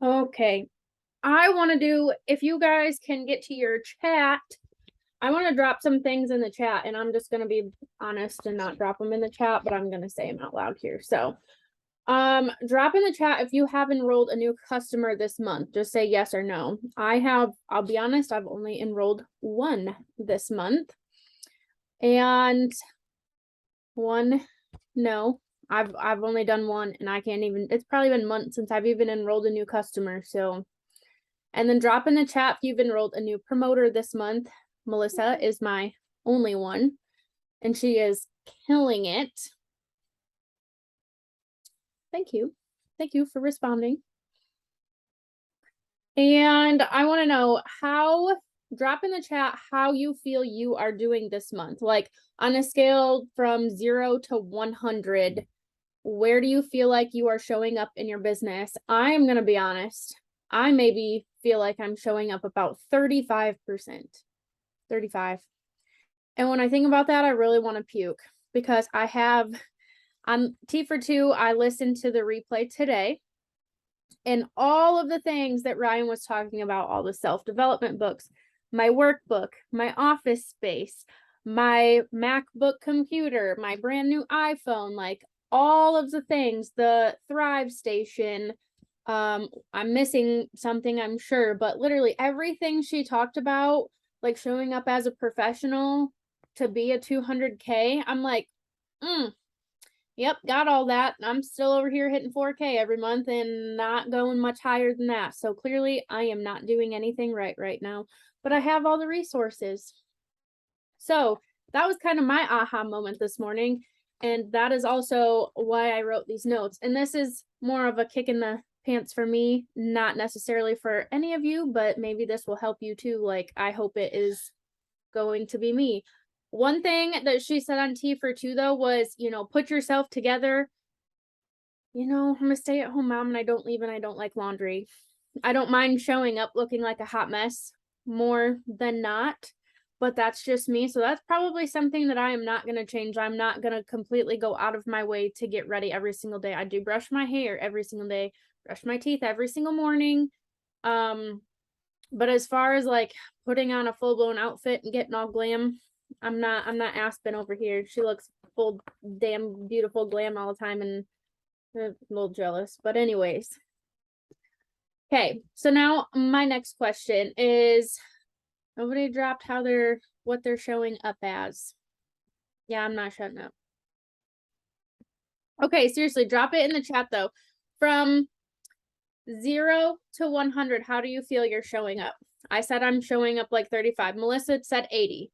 Okay. I want to do, if you guys can get to your chat, I want to drop some things in the chat, and I'm just going to be honest and not drop them in the chat, but I'm going to say them out loud here. So, drop in the chat if you have enrolled a new customer this month. Just say yes or no. I'll be honest, I've only enrolled one this month. And one, no. I've only done one, and I can't even, it's probably been months since I've even enrolled a new customer. So, and then drop in the chat if you've enrolled a new promoter this month. Melissa is my only one, and she is killing it. Thank you. Thank you for responding. And I want to know drop in the chat how you feel you are doing this month. Like on a scale from 0 to 100, where do you feel like you are showing up in your business? I am going to be honest. I maybe feel like I'm showing up about 35%. 35. And when I think about that, I really want to puke because on T for Two, I listened to the replay today, and all of the things that Ryan was talking about, all the self-development books, my workbook, my office space, my MacBook computer, my brand new iPhone, like all of the things, the Thrive Station, I'm missing something, I'm sure, but literally everything she talked about, like showing up as a professional to be a 200K, I'm like, yep, got all that. I'm still over here hitting 4K every month and not going much higher than that. So clearly I am not doing anything right now, but I have all the resources. So that was kind of my aha moment this morning. And that is also why I wrote these notes. And this is more of a kick in the pants for me, not necessarily for any of you, but maybe this will help you too. Like, I hope it is going to be me. One thing that she said on T for Two, though, was, put yourself together. I'm a stay-at-home mom and I don't leave and I don't like laundry. I don't mind showing up looking like a hot mess more than not, but that's just me. So that's probably something that I am not going to change. I'm not going to completely go out of my way to get ready every single day. I do brush my hair every single day, brush my teeth every single morning. But as far as like putting on a full-blown outfit and getting all glam, I'm not Aspen over here. She looks full damn beautiful glam all the time, and I'm a little jealous. But anyways. Okay, so now my next question is, nobody dropped what they're showing up as. Yeah, I'm not shutting up. Okay, seriously, drop it in the chat though. From 0 to 100, how do you feel you're showing up? I said I'm showing up like 35. Melissa said 80.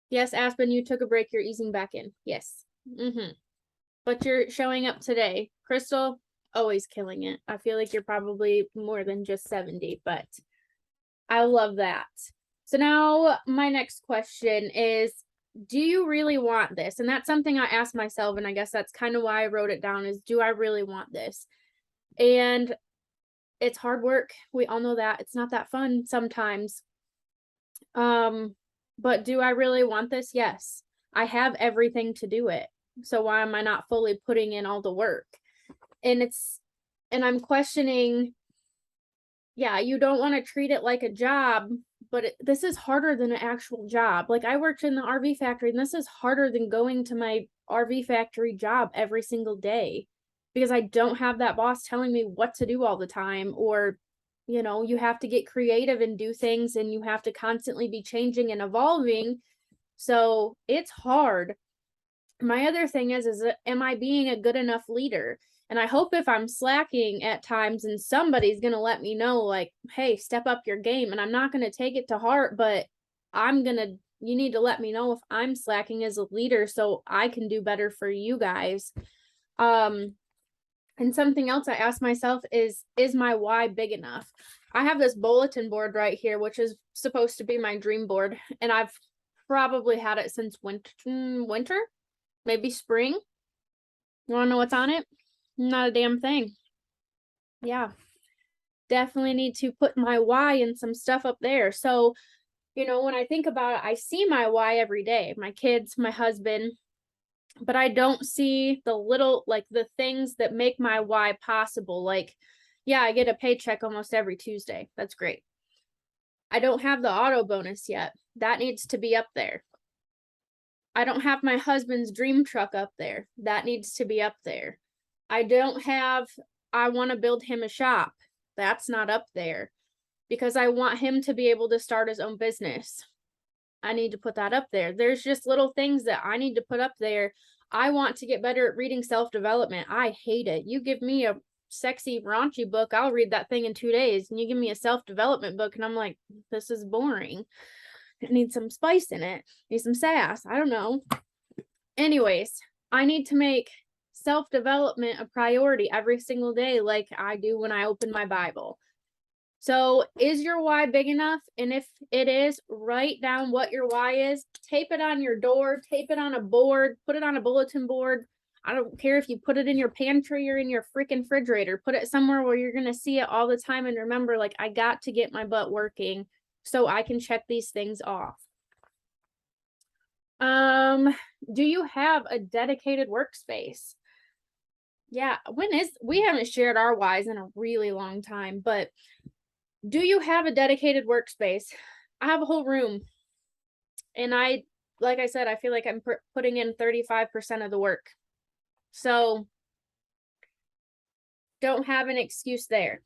Yes, Aspen, you took a break. You're easing back in. Yes. But you're showing up today. Crystal, always killing it. I feel like you're probably more than just 70, but I love that. So now my next question is, do you really want this? And that's something I asked myself, and I guess that's kind of why I wrote it down, is do I really want this? And it's hard work. We all know that. It's not that fun sometimes. But do I really want this? Yes. I have everything to do it. So why am I not fully putting in all the work? And I'm questioning, yeah, you don't want to treat it like a job, but this is harder than an actual job. Like, I worked in the RV factory, and this is harder than going to my RV factory job every single day, because I don't have that boss telling me what to do all the time, or, you have to get creative and do things, and you have to constantly be changing and evolving. So it's hard. My other thing is am I being a good enough leader? And I hope if I'm slacking at times and somebody's going to let me know, like, hey, step up your game. And I'm not going to take it to heart, but you need to let me know if I'm slacking as a leader so I can do better for you guys. And something else I asked myself is my why big enough? I have this bulletin board right here, which is supposed to be my dream board. And I've probably had it since winter, maybe spring. You want to know what's on it? Not a damn thing. Yeah, definitely need to put my why and some stuff up there. So, when I think about it, I see my why every day, my kids, my husband, but I don't see the little, like, the things that make my why possible. Like, Yeah, I get a paycheck almost every Tuesday. That's great. I don't have the auto bonus yet. That needs to be up there. I don't have my husband's dream truck up there. That needs to be up there. I don't have, I want to build him a shop. That's not up there because I want him to be able to start his own business. I need to put that up there. There's just little things that I need to put up there. I want to get better at reading self-development. I hate it. You give me a sexy, raunchy book, I'll read that thing in 2 days. And you give me a self-development book, and I'm like, this is boring. It needs some spice in it. Needs some sass. I don't know. Anyways, I need to make self-development a priority every single day, like I do when I open my Bible. So is your why big enough? And if it is, write down what your why is, tape it on your door, tape it on a board, put it on a bulletin board. I don't care if you put it in your pantry or in your freaking refrigerator, put it somewhere where you're going to see it all the time. And remember, like, I got to get my butt working so I can check these things off. Do you have a dedicated workspace? Yeah, we haven't shared our whys in a really long time, but do you have a dedicated workspace? I have a whole room, and like I said, I feel like I'm putting in 35% of the work. So don't have an excuse there.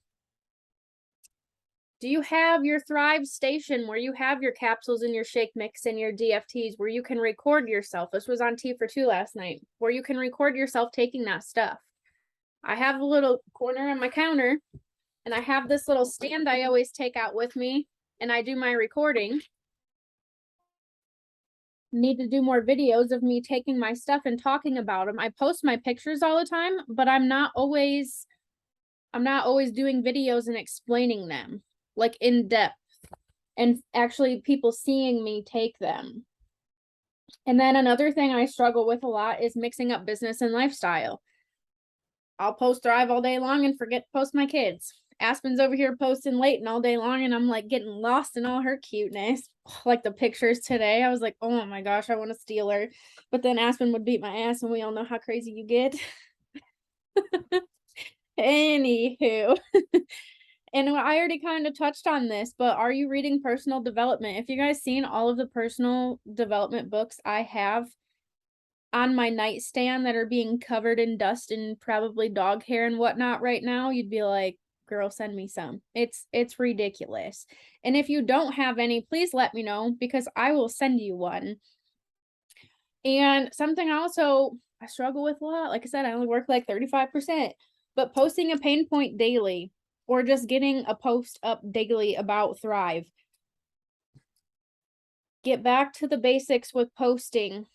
Do you have your Thrive station where you have your capsules and your shake mix and your DFTs where you can record yourself? This was on Tea for Two last night, where you can record yourself taking that stuff. I have a little corner on my counter, and I have this little stand I always take out with me, and I do my recording. Need to do more videos of me taking my stuff and talking about them. I post my pictures all the time, but I'm not always doing videos and explaining them like in depth and actually people seeing me take them. And then another thing I struggle with a lot is mixing up business and lifestyle. I'll post Thrive all day long and forget to post my kids. Aspen's over here posting Layton all day long, and I'm like getting lost in all her cuteness. Like the pictures today, I was like, oh my gosh, I want to steal her. But then Aspen would beat my ass, and we all know how crazy you get. Anywho, and I already kind of touched on this, but are you reading personal development? If you guys seen all of the personal development books I have on my nightstand that are being covered in dust and probably dog hair and whatnot right now, you'd be like, girl, send me some. It's ridiculous. And if you don't have any, please let me know because I will send you one. And something also I struggle with a lot, like I said, I only work like 35%, but posting a pain point daily or just getting a post up daily about Thrive. Get back to the basics with posting.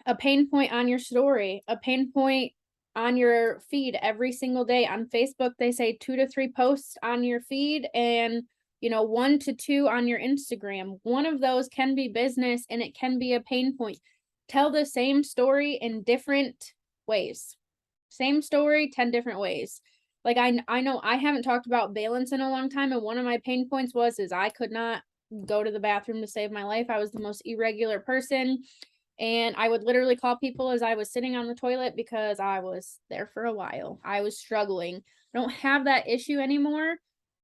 A pain point on your story, a pain point on your feed every single day. On Facebook, they say 2 to 3 posts on your feed and 1 to 2 on your Instagram. One of those can be business and it can be a pain point. Tell the same story in different ways. Same story, 10 different ways. Like I know I haven't talked about balance in a long time, and one of my pain points is I could not go to the bathroom to save my life. I was the most irregular person. And I would literally call people as I was sitting on the toilet because I was there for a while. I was struggling. I don't have that issue anymore.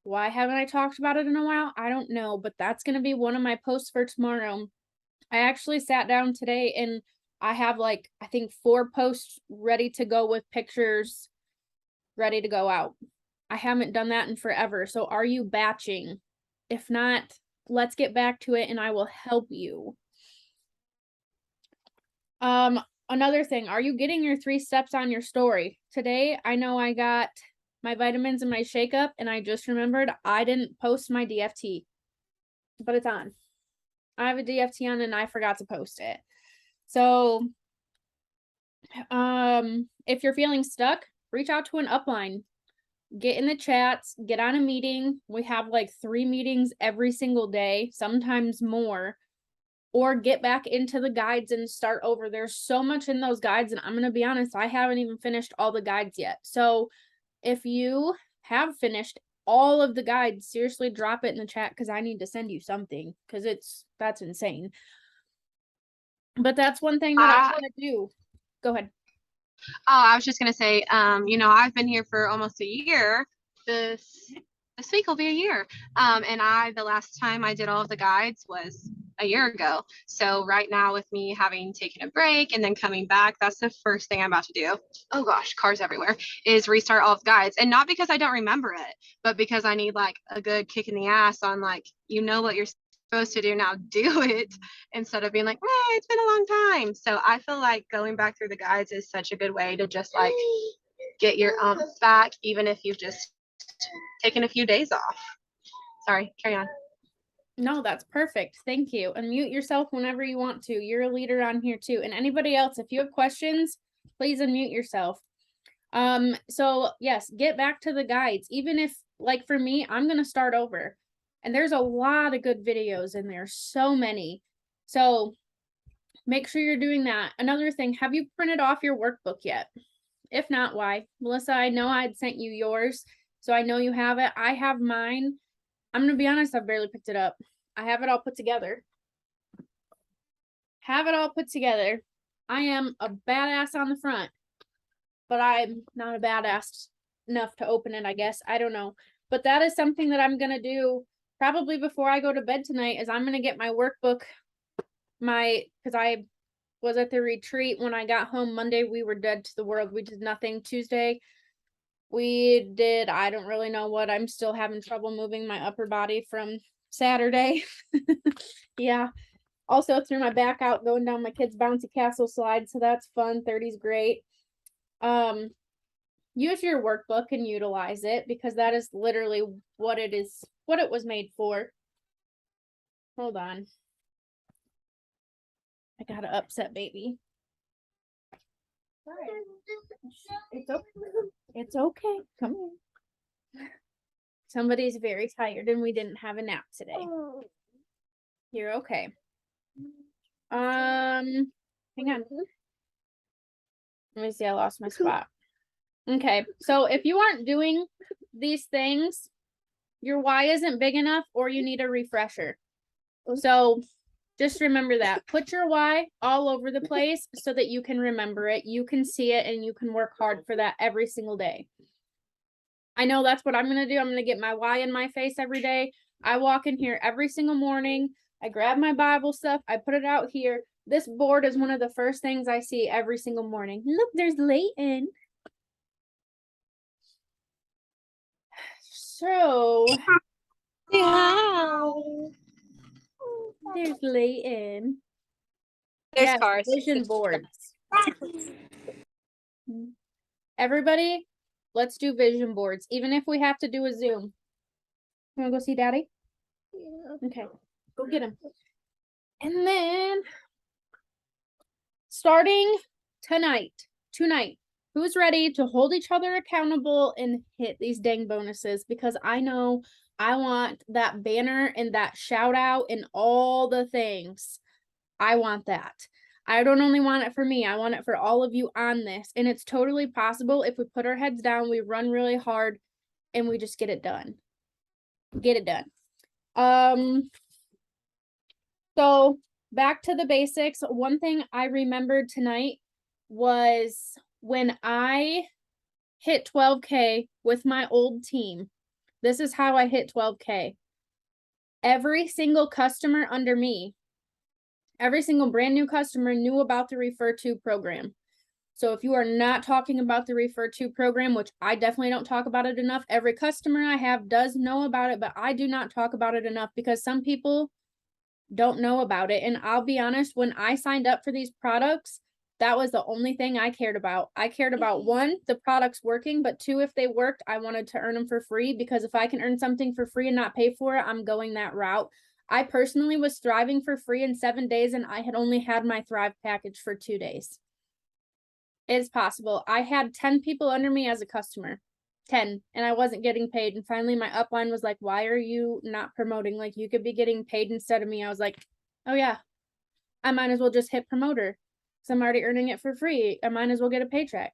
Why haven't I talked about it in a while? I don't know, but that's going to be one of my posts for tomorrow. I actually sat down today and I have I think 4 posts ready to go with pictures ready to go out. I haven't done that in forever. So are you batching? If not, let's get back to it and I will help you. Another thing, are you getting your 3 steps on your story? Today, I know I got my vitamins and my shake up, and I just remembered I didn't post my DFT, but it's on. I have a DFT on and I forgot to post it. So, if you're feeling stuck, reach out to an upline. Get in the chats, get on a meeting. We have like 3 meetings every single day, sometimes more. Or get back into the guides and start over. There's so much in those guides, and I'm going to be honest, I haven't even finished all the guides yet. So if you have finished all of the guides, seriously drop it in the chat because I need to send you something because that's insane. But that's one thing that I want to do. Go ahead. Oh, I was just going to say, I've been here for almost a year, this week will be a year. And the last time I did all of the guides was a year ago. So right now, with me having taken a break and then coming back, that's the first thing I'm about to do. Oh gosh, cars everywhere, is restart all of the guides. And not because I don't remember it, but because I need like a good kick in the ass on like, you know what you're supposed to do, now do it, instead of being like, it's been a long time. So I feel like going back through the guides is such a good way to just like get your back, even if you've just taken a few days off. Sorry, carry on. No, that's perfect. Thank you. Unmute yourself whenever you want to. You're a leader on here too. And anybody else, if you have questions, please unmute yourself. So yes, get back to the guides. Even if, like for me, I'm gonna start over. And there's a lot of good videos in there, so many. So make sure you're doing that. Another thing, have you printed off your workbook yet? If not, why? Melissa, I know I'd sent you yours, so I know you have it. I have mine. I'm gonna be honest, I've barely picked it up. I have it all put together. I am a badass on the front, but I'm not a badass enough to open it, I guess. I don't know. But that is something that I'm gonna do probably before I go to bed tonight, is I'm gonna get my workbook, because I was at the retreat. When I got home Monday, we were dead to the world. We did nothing. Tuesday, we did, I don't really know what. I'm still having trouble moving my upper body from Saturday. Yeah. Also threw my back out going down my kids' bouncy castle slide, so that's fun. 30's great. Use your workbook and utilize it, because that is literally what it was made for. Hold on. I got an upset baby. It's okay. It's okay. Come here. Somebody's very tired and we didn't have a nap today. You're okay. Hang on. Let me see, I lost my spot. Okay, so if you aren't doing these things, your why isn't big enough, or you need a refresher. So just remember that. Put your why all over the place so that you can remember it, you can see it, and you can work hard for that every single day. I know that's what I'm going to do. I'm going to get my why in my face every day. I walk in here every single morning. I grab my Bible stuff. I put it out here. This board is one of the first things I see every single morning. Look, there's Layton. So, there's Layton. There's Yes, cars. vision boards. Everybody, let's do vision boards, even if we have to do a Zoom. You want to go see Daddy? Yeah. Okay, go get him. And then, starting tonight, who's ready to hold each other accountable and hit these dang bonuses? Because I know I want that banner and that shout out and all the things. I want that. I don't only want it for me. I want it for all of you on this. And it's totally possible if we put our heads down, we run really hard, and we just get it done. Get it done. So back to the basics. One thing I remembered tonight was when I hit 12K with my old team. This is how I hit 12K. Every single customer under me, every single brand new customer knew about the Refer To program. So if you are not talking about the Refer To program, which I definitely don't talk about it enough, every customer I have does know about it, but I do not talk about it enough because some people don't know about it. And I'll be honest, when I signed up for these products, that was the only thing I cared about. I cared about, one, the products working, but two, if they worked, I wanted to earn them for free, because if I can earn something for free and not pay for it, I'm going that route. I personally was thriving for free in 7 days, and I had only had my Thrive package for 2 days. It's possible. I had 10 people under me as a customer. 10, and I wasn't getting paid. And finally my upline was like, why are you not promoting? Like, you could be getting paid instead of me. I was like, oh yeah, I might as well just hit promoter, because I'm already earning it for free. I might as well get a paycheck.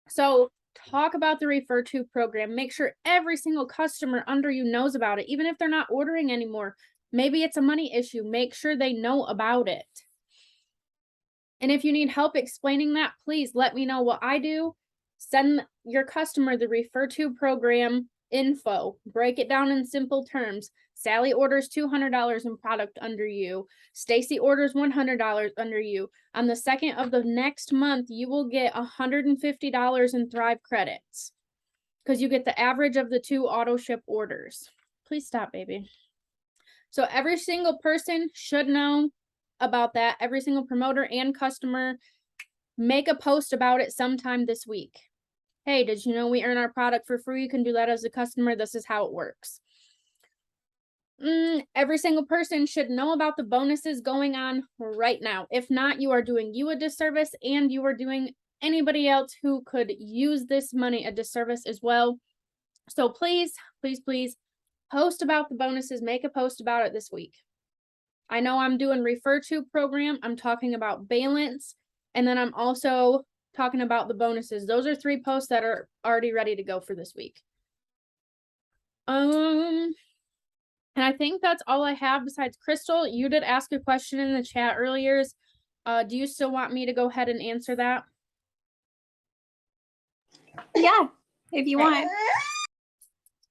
So talk about the Refer To program. Make sure every single customer under you knows about it, even if they're not ordering anymore. Maybe it's a money issue. Make sure they know about it. And if you need help explaining that, please let me know. What I do, Send your customer the refer to program info. Break it down in simple terms. Sally orders $200 in product under you. Stacy orders $100 under you. On the 2nd of the next month, you will get $150 in Thrive credits because you get the average of the 2 auto ship orders. Please stop, baby. So every single person should know about that. Every single promoter and customer, make a post about it sometime this week. Hey, did you know we earn our product for free? You can do that as a customer. This is how it works. Every single person should know about the bonuses going on right now. If not, you are doing you a disservice, and you are doing anybody else who could use this money a disservice as well. So please, please, please post about the bonuses. Make a post about it this week. I know I'm doing refer to program. I'm talking about balance. And then I'm also talking about the bonuses. Those are 3 posts that are already ready to go for this week. And I think that's all I have besides Crystal. You did ask a question in the chat earlier. Do you still want me to go ahead and answer that? Yeah, if you want.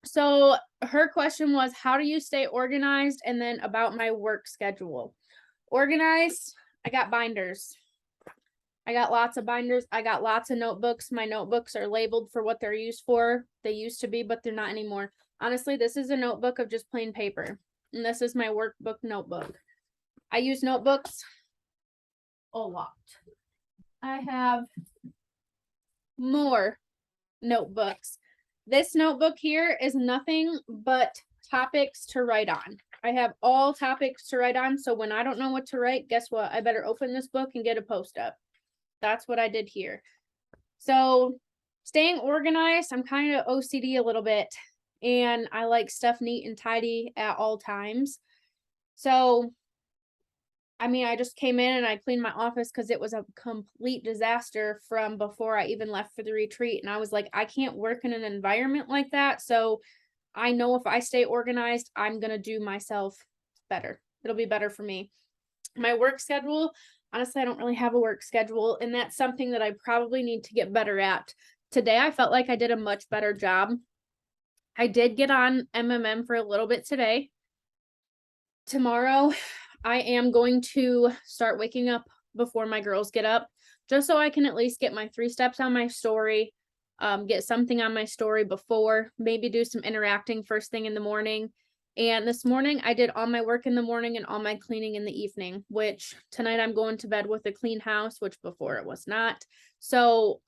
So her question was, how do you stay organized? And then about my work schedule. Organized, I got binders. I got lots of binders. I got lots of notebooks. My notebooks are labeled for what they're used for. They used to be, but they're not anymore. Honestly, this is a notebook of just plain paper. And this is my workbook notebook. I use notebooks a lot. I have more notebooks. This notebook here is nothing but topics to write on. I have all topics to write on. So when I don't know what to write, guess what? I better open this book and get a post up. That's what I did here. So staying organized, I'm kind of OCD a little bit, and I like stuff neat and tidy at all times. So, I mean, I just came in and I cleaned my office because it was a complete disaster from before I even left for the retreat. And I was like, I can't work in an environment like that. So I know if I stay organized, I'm going to do myself better. It'll be better for me. My work schedule, honestly, I don't really have a work schedule, and that's something that I probably need to get better at. Today, I felt like I did a much better job. I did get on MMM for a little bit today. Tomorrow, I am going to start waking up before my girls get up, just so I can at least get my 3 steps on my story, get something on my story before, maybe do some interacting first thing in the morning. And this morning I did all my work in the morning and all my cleaning in the evening, which tonight I'm going to bed with a clean house, which before it was not. So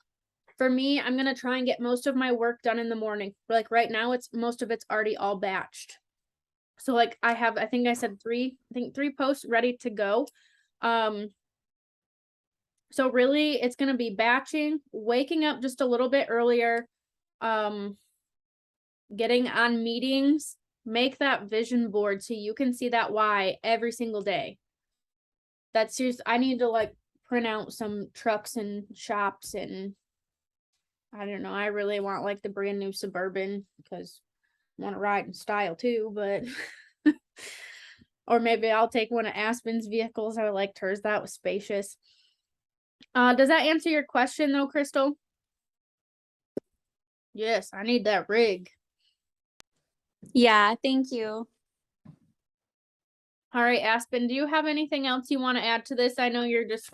for me, I'm going to try and get most of my work done in the morning. Like right now, most of it's already all batched. So like I think I said 3 posts ready to go. So really it's going to be batching, waking up just a little bit earlier, getting on meetings. Make that vision board so you can see that why every single day. That's just, I need to like print out some trucks and shops, and I don't know. I really want like the brand new Suburban because I want to ride in style too, but or maybe I'll take one of Aspen's vehicles. I liked hers. That was spacious. Does that answer your question though, Crystal? Yes, I need that rig. Yeah, thank you. All right, Aspen, do you have anything else you want to add to this? I know you're just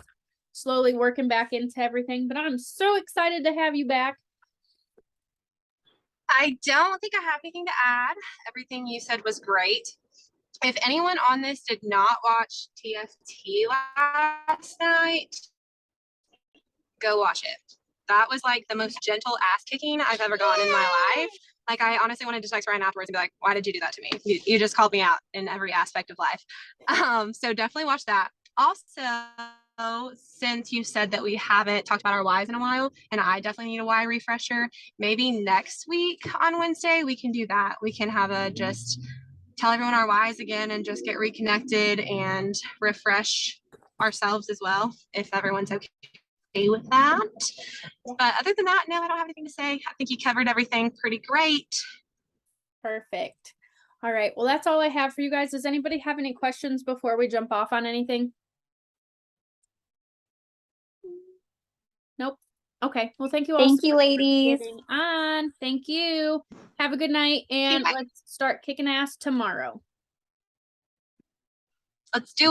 slowly working back into everything, but I'm so excited to have you back. I don't think I have anything to add. Everything you said was great. If anyone on this did not watch TFT last night, go watch it. That was like the most gentle ass kicking I've ever gotten in my life. Like I honestly wanted to text Ryan afterwards and be like, why did you do that to me? You just called me out in every aspect of life. So definitely watch that. Also, since you said that we haven't talked about our whys in a while, and I definitely need a why refresher, maybe next week on Wednesday, we can do that. We can have a just tell everyone our whys again and just get reconnected and refresh ourselves as well, if everyone's okay with that. But other than that, no, I don't have anything to say. I think you covered everything pretty great. Perfect. All right. Well, that's all I have for you guys. Does anybody have any questions before we jump off on anything? Nope. Okay. Well, thank you all. Thank so you, much for ladies. getting on. Thank you. Have a good night, and bye. let's start kicking ass tomorrow. Let's do